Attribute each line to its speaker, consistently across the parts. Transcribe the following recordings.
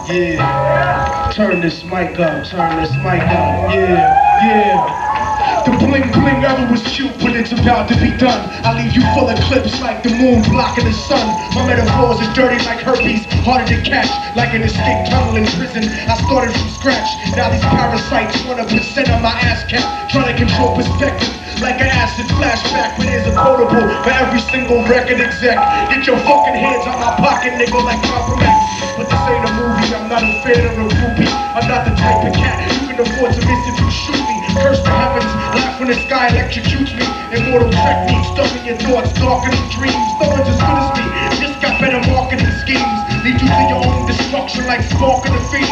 Speaker 1: Yeah. Turn this mic up, yeah. The bling bling ever was cute, but it's about to be done. I leave you full of clips like the moon blocking the sun. My metaphors are dirty like herpes, harder to catch, like an escape tunnel in prison. I started from scratch, now these parasites want a percent of my ass cap, trying to control perspective like an acid flashback. But there's a quotable for every single record exec. Get your fucking hands on my pocket, nigga, like compromise. But this ain't a movie, I'm not a fan or a groupie. I'm not the type of cat you can afford to miss if you shoot me. Curse the heavens, laugh when the sky electrocutes me. Immortal techniques, stuck in your thoughts, darkening dreams. No one's as good as me, just got better marketing schemes. Lead you to your own destruction like spark in the fiend.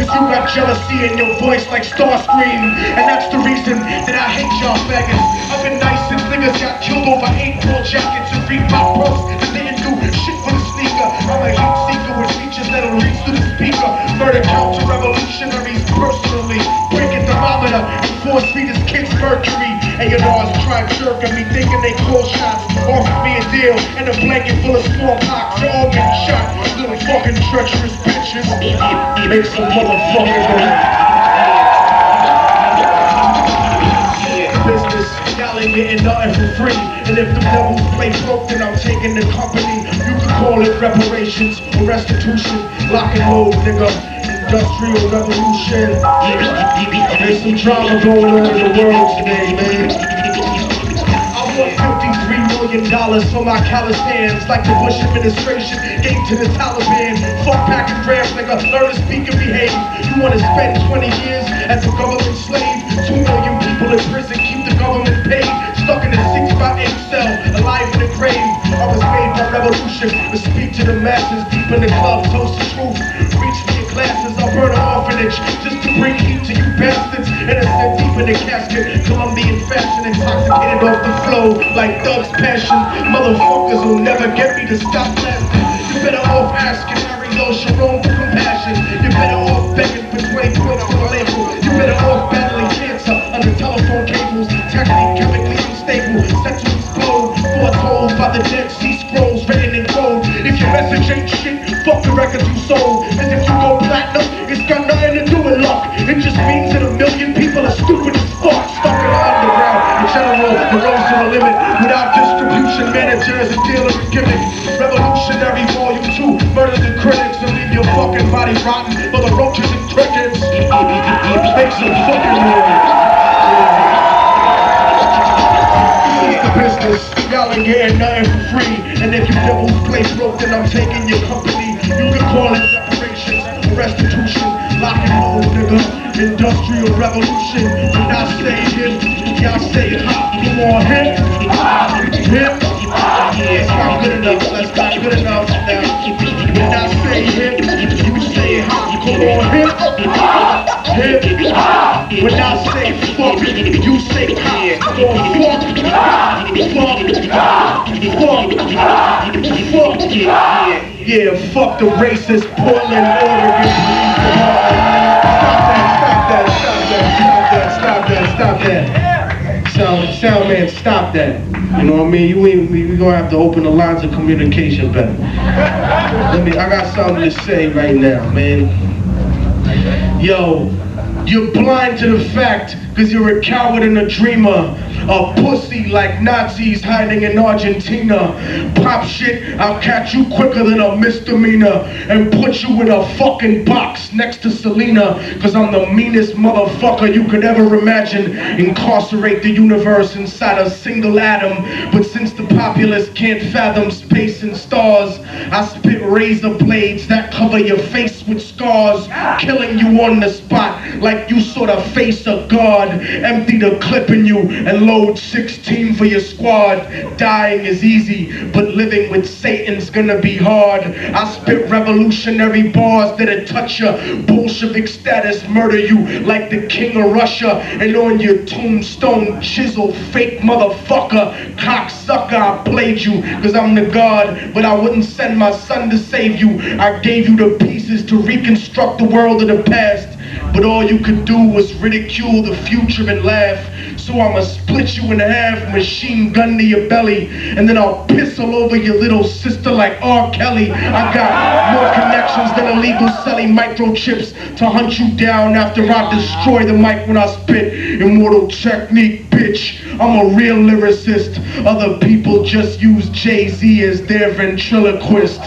Speaker 1: Cause you got jealousy in your voice like Starscream. And that's the reason that I hate y'all faggots. I've been nice since niggas got killed over 8-ball jackets and Reebok pumps that didn't do shit for the sneaker. I'm a heat seeker with features that'll reach to the speaker. Murder counter revolutionaries personally. Breaking thermometer and force feed his kids mercury. A&Rs try jerking me thinking they call shots. Offered me a deal and a blanket full of smallpox. You're all getting shot. Little fucking treacherous bitches. Make some motherfuckers go. Business, y'all ain't getting nothing for free. And if the devils play broke, then I'm taking the company. You can call it reparations or restitution. Lock and load, nigga. Industrial revolution. There's some drama going on in the world today, man. I want $53 million for my callous hands, like the Bush administration gave to the Taliban. Fuck packing grams, nigga, learn to speak and behave. You wanna spend 20 years as a government slave? 2 million people in prison, keep the government paid. Stuck in a 6x8 cell, alive in the grave. I was made by revolution to speak to the masses. Deep in the club, toast the truth. Reach for your glasses, I'll burn an orphanage just to bring heat to you bastards. Innocent deep in the casket, Colombian fashion, intoxicated off the flow like Doug's passion. Motherfuckers will never get me to stop blasting. You better off asking Ariel Sharon for compassion. You better off begging for 20 points for the label. You better off battling cancer under telephone cables. Technically, chemically unstable, set to explode. Foretold by the Dead Sea Scrolls written in gold. If your message ain't shit, fuck the records you sold. And if you go platinum, it's got nothing to do with luck. It just means that 1 million people are stupid as fuck. Stuck in the underground, in general, the road's to the limit. Without distribution managers, a dealer and gimmick. Revolutionary Volume 2, murder the critics and leave your fucking body rotten for the roaches and crickets. Make some fucking noise. Business, y'all ain't getting nothing for free. And if you devils play broke, then I'm taking your company. You can call it reparations or restitution. Lock and load, nigga. Industrial revolution. When I say hip, y'all say hop. Come on, hip, hip. That's not good enough. That's not good enough now. When I say hip, you say hop. Come on, hip, hip. When I say fuck, you say hop. Come on, fuck. Yeah, fuck the racist Portland, Oregon. Stop that. Sound man, stop that. You know what I mean? We gonna have to open the lines of communication better. I got something to say right now, man. Yo, you're blind to the fact, cause you're a coward and a dreamer. A pussy like Nazis hiding in Argentina. Pop shit, I'll catch you quicker than a misdemeanor and put you in a fucking box next to Selena. Cause I'm the meanest motherfucker you could ever imagine. Incarcerate the universe inside a single atom. But since the populace can't fathom space and stars, I spit razor blades that cover your face with scars. Killing you on the spot like you sort of face a god. Empty the clip in you and load 16 for your squad. Dying is easy, but living with Satan's gonna be hard. I spit revolutionary bars that'll touch your Bolshevik status, murder you like the king of Russia, and on your tombstone chisel fake motherfucker, cocksucker. I played you cause I'm the god, but I wouldn't send my son to save you. I gave you the pieces to reconstruct the world of the past, but all you could do was ridicule the future and laugh. So I'ma split you in half, machine gun to your belly, and then I'll piss all over your little sister like R. Kelly. I got more connections than illegal selling microchips to hunt you down after I destroy the mic when I spit. Immortal technique, bitch. I'm a real lyricist. Other people just use Jay-Z as their ventriloquist.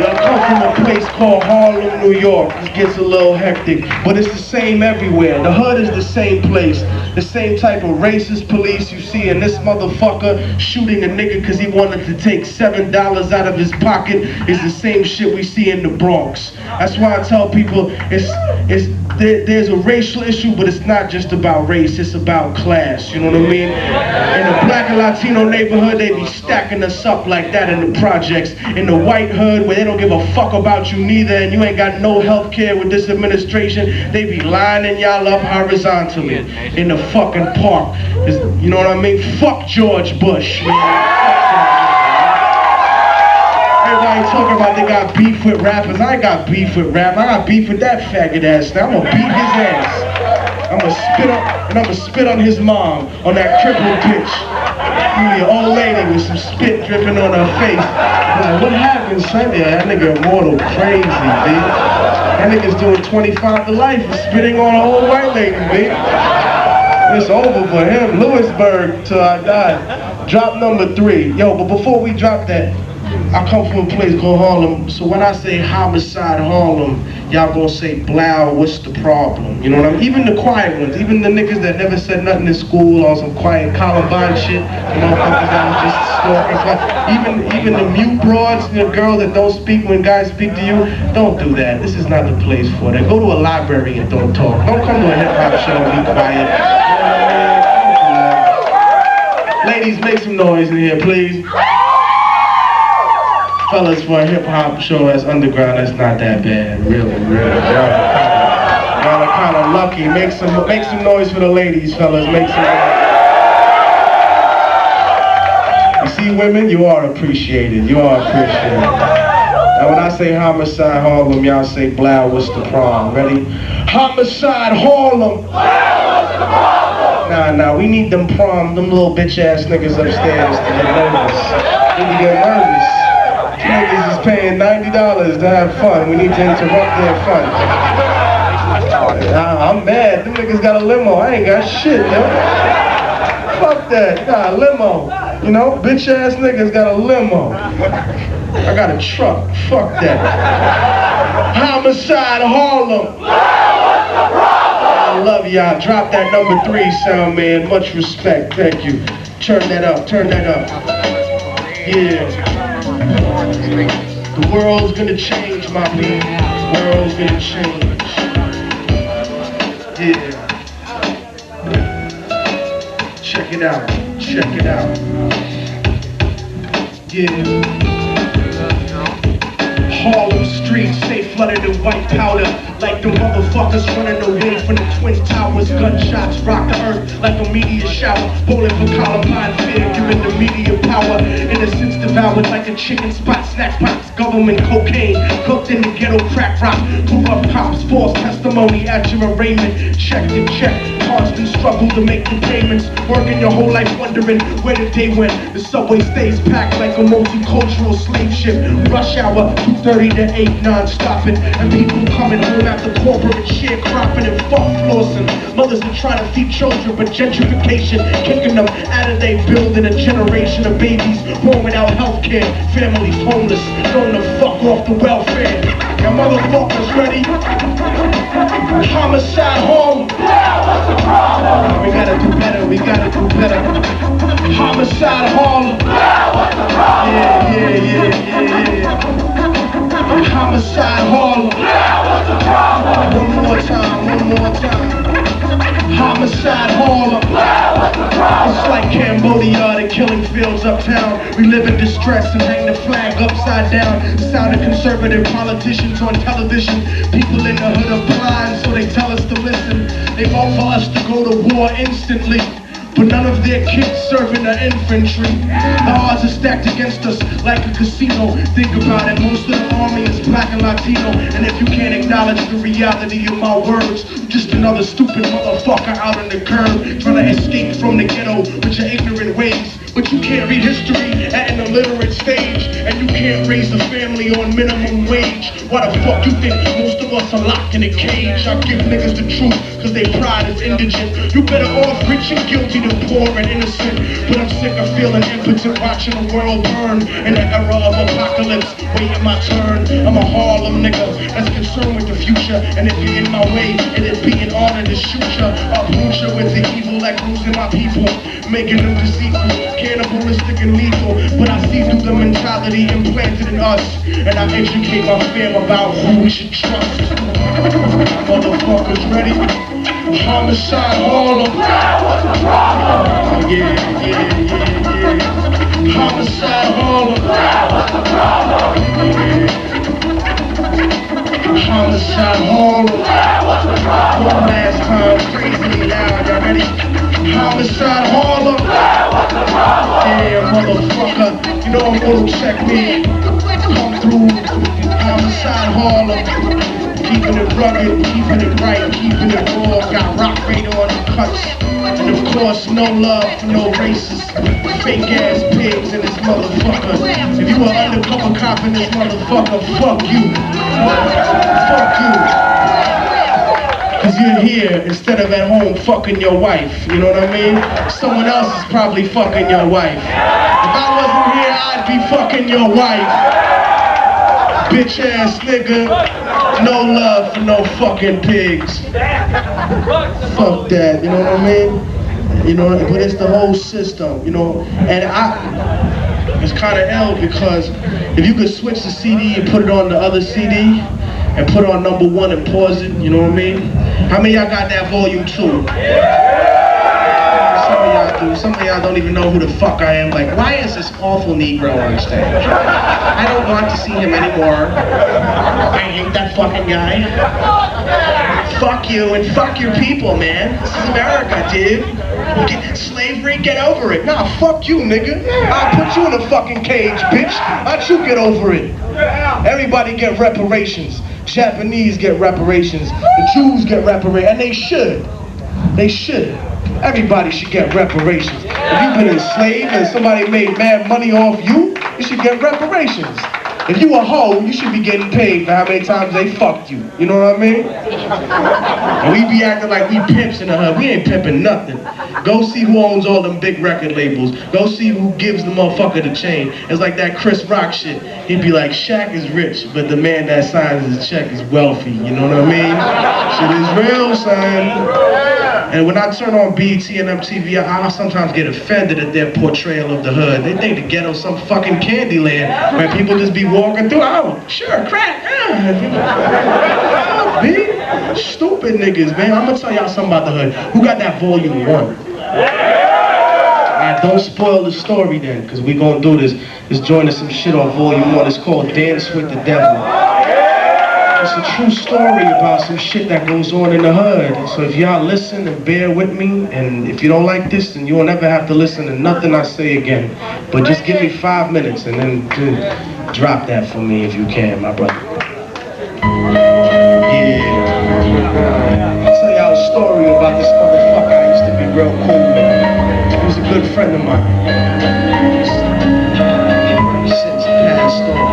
Speaker 1: I come from a place called Harlem, New York. It gets a little hectic, but it's the same everywhere. The hood is the same place. The same type of racist police you see in this motherfucker shooting a nigga because he wanted to take $7 out of his pocket is the same shit we see in the Bronx. That's why I tell people there's a racial issue, but it's not just about race, it's about class, you know what I mean? In the black and Latino neighborhood, they be stacking us up like that in the projects. In the white hood, where they don't give a fuck about you neither, and you ain't got no health care with this administration, they be lining y'all up horizontally in the fucking park. You know what I mean? Fuck George Bush, man. Everybody talking about they got beef with rappers. I ain't got beef with rap. I got beef with that faggot ass. Now I'm gonna beat his ass. I'ma spit on his mom, on that crippled bitch. You an old lady with some spit dripping on her face. I'm like, what happened, son? Yeah, that nigga Immortal crazy, B. That nigga's doing 25 to life and spitting on an old white lady, B. It's over for him. Lewisburg till I die. Drop number 3. Yo, but before we drop that, I come from a place called Harlem, so when I say homicide Harlem, y'all gonna say, Blau, what's the problem? You know what I mean? Even the quiet ones, even the niggas that never said nothing in school on some quiet Columbine shit, the motherfuckers that was just stalking, even the mute broads, the girl that don't speak when guys speak to you, don't do that. This is not the place for that. Go to a library and don't talk. Don't come to a hip-hop show and be quiet. Ladies, make some noise in here, please. Fellas, for a hip-hop show that's underground, that's not that bad. Really. Y'all are kind of lucky. Make some noise for the ladies, fellas. Make some noise. You see, women, you are appreciated. You are appreciated. Now, when I say homicide Harlem, y'all say, Blau, what's the problem? Ready? Homicide Harlem! Nah, we need them little bitch-ass niggas upstairs to get nervous. They need to get nervous. Niggas is paying $90 to have fun. We need to interrupt their fun. I'm mad. Them niggas got a limo. I ain't got shit, yo. Fuck that. Nah, limo. You know, bitch ass niggas got a limo. I got a truck. Fuck that. Homicide Harlem. I love y'all. Drop that number 3 sound, man. Much respect. Thank you. Turn that up. Yeah. The world's gonna change, my man. The world's gonna change. Yeah. Check it out. Yeah. Harlem streets, stay flooded in white powder, like the motherfuckers running away from the Twin Towers. Gunshots rock the earth like a meteor shower. Bowling for Columbine fear, giving the media power. Innocence devoured like a chicken spot. Snack box, government cocaine, cooked in the ghetto crack rock. Corrupt cops, false testimony at your arraignment. Check to check, constant struggle to make the payments. Working your whole life wondering where the day went. The subway stays packed like a multicultural slave ship. Rush hour, 2:30 to 8, non-stopping. And people coming home after corporate sharecropping and fuck flossing. Mothers are trying to feed children, but gentrification kicking them out of their building. A generation of babies born without health care. Families homeless, going to fuck off the welfare. Now motherfuckers ready? Homicide home. We gotta do better. Homicide Harlem. Yeah. Homicide Harlem. One more time. Homicide Harlem. It's like Cambodia, the killing fields uptown. We live in distress and hang the flag upside down. The sound of conservative politicians on television. People in the hood are blind, so they tell us to listen. They vote for us to go to war instantly. but none of their kids serving the infantry. The odds are stacked against us like a casino. Think about it, most of the army is black and Latino. And if you can't acknowledge the reality of my words, you're just another stupid motherfucker out on the curb, trying to escape from the ghetto with your ignorant ways. But you can't read history at an illiterate stage, and you can't raise a family on minimum wage. Why the fuck you think most of us are locked in a cage? I give niggas the truth, cause they pride is indigent. You better off rich and guilty than poor and innocent. But I'm sick of feeling impotent, watching the world burn in the era of apocalypse, waiting my turn. I'm a Harlem nigga that's concerned with the future, and if you're in my way, it'd be an honor to shoot ya. Uproot ya with the evil that grows in my people, making them deceitful, cannibalistic and lethal. But I see through the mentality implanted in us, and I educate my fam about who we should trust. Motherfuckers ready? Homicide Harlem. Yeah. Homicide Harlem. Homicide Harlem. One last time, crazy loud, y'all ready? Homicide Harlem. Yeah, motherfucker, you know I'm gonna check me. Come through, Homicide Harlem. Keeping it rugged, keeping it right, keeping it raw. Got rock radar on the cuts. And of course, no love for no racists. Fake ass pigs in this motherfucker. If you are undercover cop in this motherfucker, fuck you. Fuck you. Cause you're here instead of at home fucking your wife, you know what I mean? Someone else is probably fucking your wife. If I wasn't here, I'd be fucking your wife. Bitch ass nigga. No love for no fucking pigs. Fuck that, you know what I mean? You know, but it's the whole system, you know? And it's kinda ill because if you could switch the CD and put it on the other CD, and put on #1 and pause it, you know what I mean? How many of y'all got that volume 2? Some of y'all do. Some of y'all don't even know who the fuck I am. Like, why is this awful Negro on stage? I don't want to see him anymore. I hate that fucking guy. Fuck you and fuck your people, man. This is America, dude. Slavery, get over it. Nah, fuck you, nigga. I'll put you in a fucking cage, bitch. How'd you get over it? Everybody get reparations. Japanese get reparations. The Jews get reparations. And they should. They should. Everybody should get reparations. If you've been enslaved and somebody made mad money off you, you should get reparations. If you a hoe, you should be getting paid for how many times they fucked you. You know what I mean? And we be acting like we pimps in the hood. We ain't pimping nothing. Go see who owns all them big record labels. Go see who gives the motherfucker the chain. It's like that Chris Rock shit. He'd be like, Shaq is rich, but the man that signs his check is wealthy. You know what I mean? Shit is real, son. And when I turn on BET and MTV, I sometimes get offended at their portrayal of the hood. They think the ghetto's some fucking candy land where people just be walking through. Oh, sure, crack. Me? Stupid niggas, man. I'm gonna tell y'all something about the hood. Who got that volume 1? Alright, don't spoil the story then, because we gonna do this. Let's join us some shit on volume 1. It's called Dance with the Devil. It's a true story about some shit that goes on in the hood. So if y'all listen and bear with me, and if you don't like this, then you won't ever have to listen to nothing I say again. But just give me 5 minutes and then drop that for me if you can, my brother. Yeah. I'll tell y'all a story about this motherfucker I used to be real cool with. He was a good friend of mine. Since past story.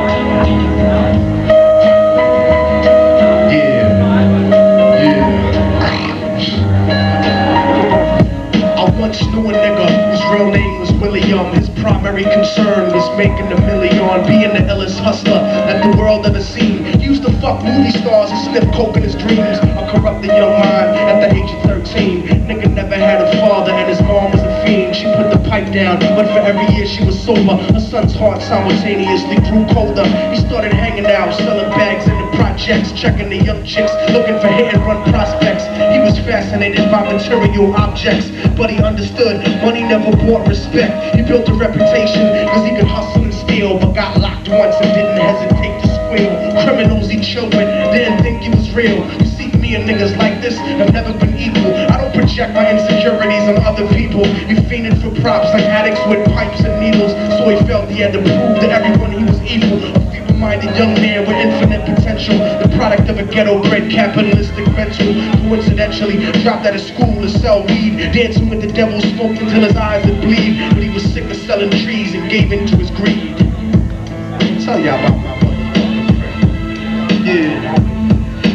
Speaker 1: Once knew a nigga whose real name was William. His primary concern was making $1 million, being the illest hustler that the world ever seen. He used to fuck movie stars and sniff coke in his dreams. A corrupted young mind at the age of 13. Nigga never had a father and his mom was a fiend. She put the pipe down, but for every year she was sober. Her son's heart simultaneously grew colder. He started hanging out, selling bags in the projects, checking the young chicks, looking for hit and run prospects. He was fascinated by material objects, but he understood money never bought respect. He built a reputation because he could hustle and steal, but got locked once and didn't hesitate to squeal. Criminals he chilled with didn't think he was real. You see, me and niggas like this have never been equal. I don't project project my insecurities on other people. He fiended for props like addicts with pipes and needles. So he felt he had to prove to everyone he was evil. A feeble-minded young man with infinite potential, the product of a ghetto-bred capitalistic mental. Coincidentally, dropped out of school to sell weed, dancing with the devil, smoked until his eyes would bleed. But he was sick of selling trees and gave in to his greed. I'll tell y'all about my motherfucking friend. Yeah.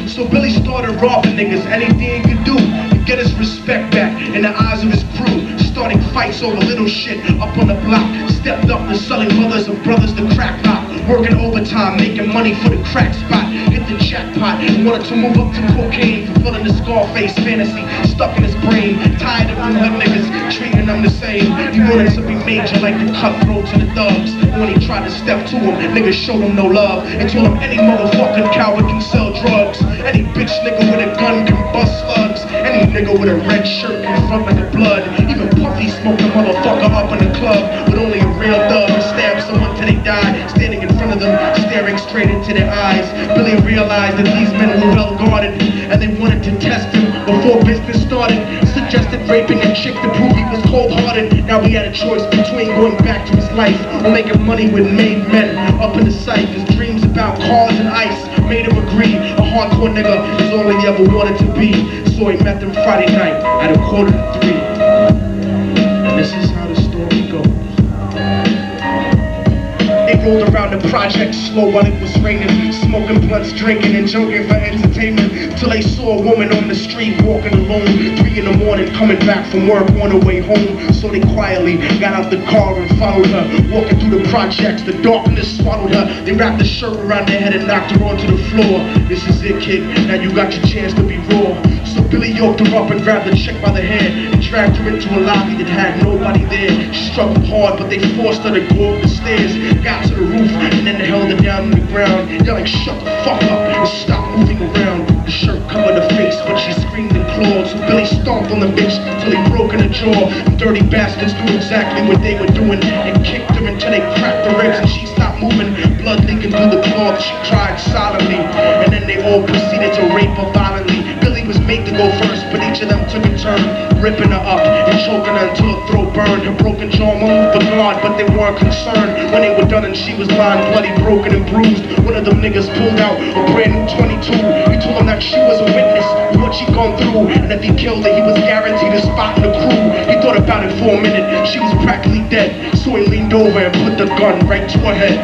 Speaker 1: So Billy started robbing niggas, anything he could do to get his respect back in the eyes of his crew. Starting fights over little shit up on the block. Stepped up to selling mothers and brothers the crack pot. Working overtime, making money for the crack spot. Hit the jackpot, wanted to move up to cocaine, fulfilling the Scarface fantasy stuck in his brain. Tired of them hood niggas treating them the same. He wanted to be major like the cutthroats and the thugs. When he tried to step to him, niggas showed him no love and told him any motherfucking coward can sell drugs. Any bitch nigga with a gun can bust slugs. Any nigga with a red shirt can front like the blood. Even Puffy smoked a motherfucker up in the club with only a real thug and stabbed someone till they died. Standing in front of them, staring straight into their eyes, Billy realized that these men were well guarded and they wanted to test him before business started. Suggested raping a chick to prove he was cold-hearted. Now he had a choice between going back to his life or making money with made men up in the sight. His dreams about cars and ice made him agree a hardcore nigga is all he ever wanted to be. So he met them Friday night at 2:45. And this is how the story goes. They rolled around the project slow while it was raining, smoking blunts, drinking and joking for entertainment, till they saw a woman on the street walking alone, 3 in the morning, coming back from work on her way home. So they quietly got out the car and followed her, walking through the projects. The darkness swallowed her. They wrapped the shirt around her head and knocked her onto the floor. This is it, kid, now you got your chance to be raw. So Billy yoked her up and grabbed the chick by the hair and dragged her into a lobby that had nobody there. She struggled hard, but they forced her to go up the stairs. Got to the roof and then they held her down on the ground, yelling, "Shut the fuck up and stop moving around." The shirt covered her face, but she screamed and clawed. So Billy stomped on the bitch till he broke in her jaw. The dirty bastards knew exactly what they were doing and kicked her until they cracked the ribs and she stopped moving. Blood leaking through the cloth, she cried silently, and then they all proceeded to rape her violently. Billy was made to go first, but each of them took a turn, ripping her up and choking her until her throat burned. Her broken jaw moved for God, but they weren't concerned. When they were done and she was lying bloody, broken and bruised, one of them niggas pulled out a brand new 22. He told him that she was a witness of what she'd gone through, and if he killed her, he was guaranteed a spot in the crew. He thought about it for a minute, she was practically dead, so he leaned over and put the gun right to her head.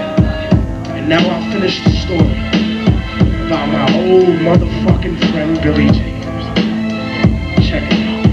Speaker 1: And now I finished the story about my old motherfucking friend Billy James. Check it out.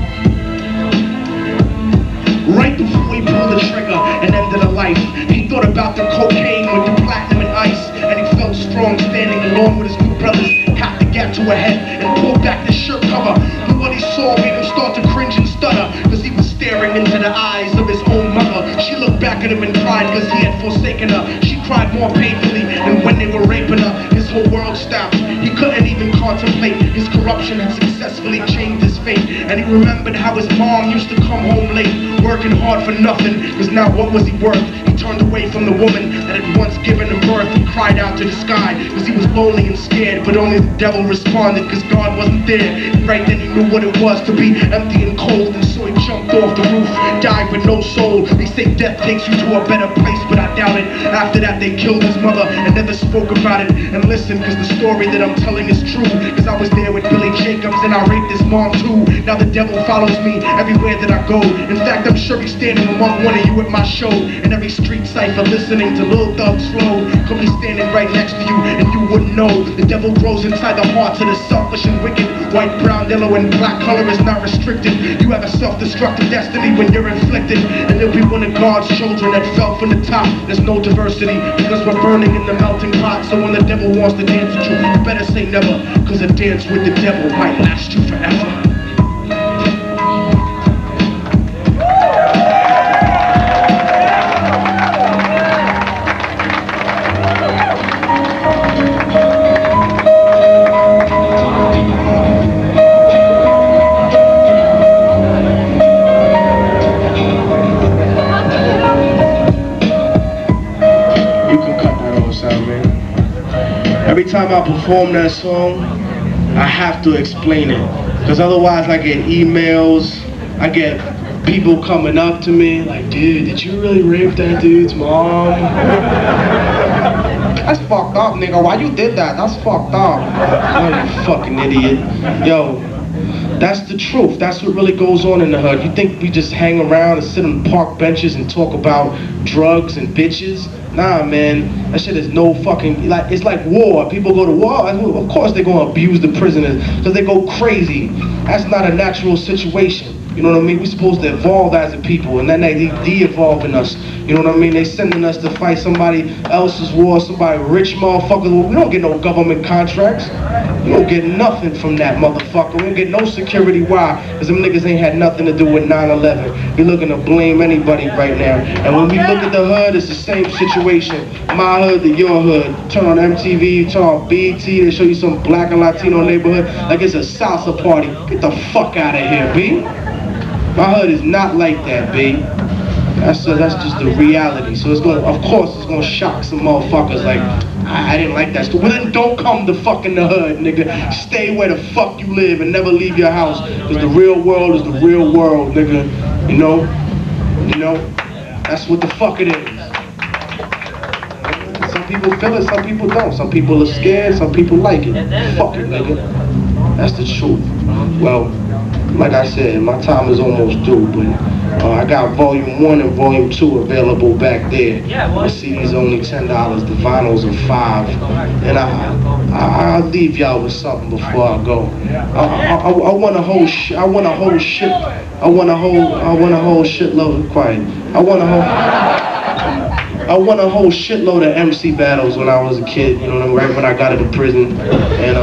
Speaker 1: Right before he pulled the trigger and ended her life, he thought about the cocaine with the platinum and ice, and he felt strong standing along with his new brothers. Cocked the gap to her head and pulled back the shirt cover. But what he saw made him start to cringe and stutter, cause he was staring into the eyes of his own mother. She looked back at him and cried cause he had forsaken her. She cried more painfully than when they were raping her. His whole world stopped. He couldn't even contemplate. His corruption had successfully changed his fate. And he remembered how his mom used to come home late, working hard for nothing, cause now what was he worth? He turned away from the woman that had once given him birth and cried out to the sky, cause he was lonely and scared, but only the devil responded cause God wasn't there. And right then he knew what it was to be empty and cold, and so he jumped off the roof, died with no soul. They say death takes you to a better place, but I doubt it. After that they killed his mother and never spoke about it. And listen, cause the story that I'm telling is true, cause I was there with Billy Jacobs and I raped his mom too. Now the devil follows me everywhere that I go. In fact, I'm sure he's standing among one of you at my show. And every street cipher listening to Lil Thug Slow could be standing right next to you and you wouldn't know. The devil grows inside the hearts of the selfish and wicked. White, brown, yellow, and black color is not restricted. You have a self-destructive destiny when you're inflicted, and you'll be one of God's children that fell from the top. There's no diversity because we're burning in the melting pot. So when the devil wants to dance with you, you better say never, cause a dance with the devil might last you forever. Every time I perform that song, I have to explain it. Because otherwise I get emails, I get people coming up to me like, dude, did you really rape that dude's mom? That's fucked up, nigga. Why you did that? That's fucked up. Oh, you fucking idiot. Yo, that's the truth. That's what really goes on in the hood. You think we just hang around and sit on park benches and talk about drugs and bitches? Nah, man. That shit is no fucking, like, it's like war. People go to war. Of course they're gonna abuse the prisoners because they go crazy. That's not a natural situation. You know what I mean? We're supposed to evolve as a people, and then they de-evolving us. You know what I mean? They sending us to fight somebody else's war, somebody rich motherfucker. We don't get no government contracts. We don't get nothing from that motherfucker. We don't get no security. Why? Because them niggas ain't had nothing to do with 9/11. You're looking to blame anybody right now. And when we look at the hood, it's the same situation. My hood to your hood. Turn on MTV, turn on BT, they show you some black and Latino neighborhood like it's a salsa party. Get the fuck out of here, B. My hood is not like that, B. That's just the reality. So it's gonna, of course, it's gonna shock some motherfuckers. Like, I didn't like that. Well, then don't come to fucking the hood, nigga. Stay where the fuck you live and never leave your house. Cause the real world is the real world, nigga. You know, that's what the fuck it is. Some people feel it, some people don't. Some people are scared, some people like it. Fuck it, nigga. That's the truth. Well, like I said, my time is almost due, but I got volume 1 and volume 2 available back there. The CD's only $10, the vinyls are $5, and I'll leave y'all with something before I go. I want a whole shitload. Quiet. I won a whole shitload of MC battles when I was a kid. You know, right when I got into prison, and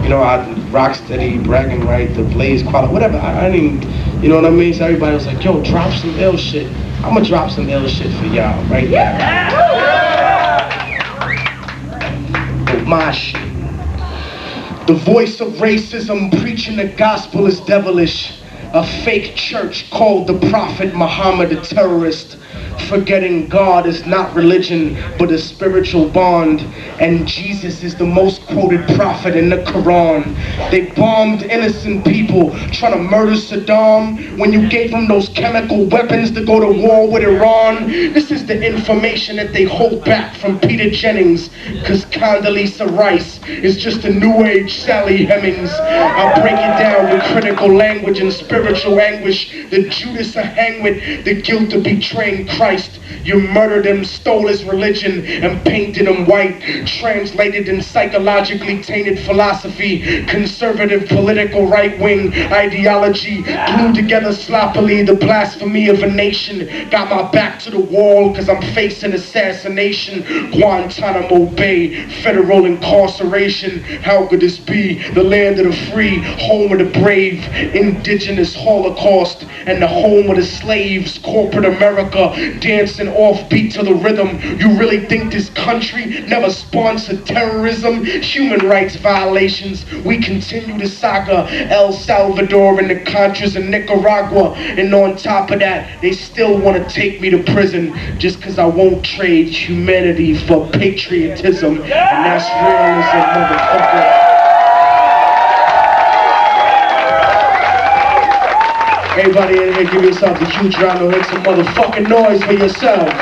Speaker 1: you know, I Rocksteady, bragging right, the Blaze quality, whatever. I didn't even, you know what I mean? So everybody was like, yo, drop some ill shit. I'ma drop some ill shit for y'all right now. But my shit. The voice of racism preaching the gospel is devilish. A fake church called the Prophet Muhammad a terrorist. Forgetting God is not religion, but a spiritual bond. And Jesus is the most quoted prophet in the Quran. They bombed innocent people, trying to murder Saddam when you gave them those chemical weapons to go to war with Iran. This is the information that they hold back from Peter Jennings, because Condoleezza Rice is just a new age Sally Hemings. I'll break it down with critical language and spiritual anguish. The Judas are hanged with the guilt of betraying Christ. You murdered him, stole his religion, and painted him white. Translated in psychologically tainted philosophy, conservative political right-wing ideology, glued together sloppily the blasphemy of a nation. Got my back to the wall because I'm facing assassination. Guantanamo Bay, federal incarceration. How could this be? The land of the free, home of the brave, indigenous holocaust, and the home of the slaves, corporate America, dancing offbeat to the rhythm. You really think this country never sponsored terrorism, human rights violations? We continue the saga, El Salvador and the Contras in Nicaragua, and on top of that, they still want to take me to prison just because I won't trade humanity for patriotism, and that's real as a motherfucker. Everybody in here, give yourselves a huge round of make some motherfucking noise for yourselves.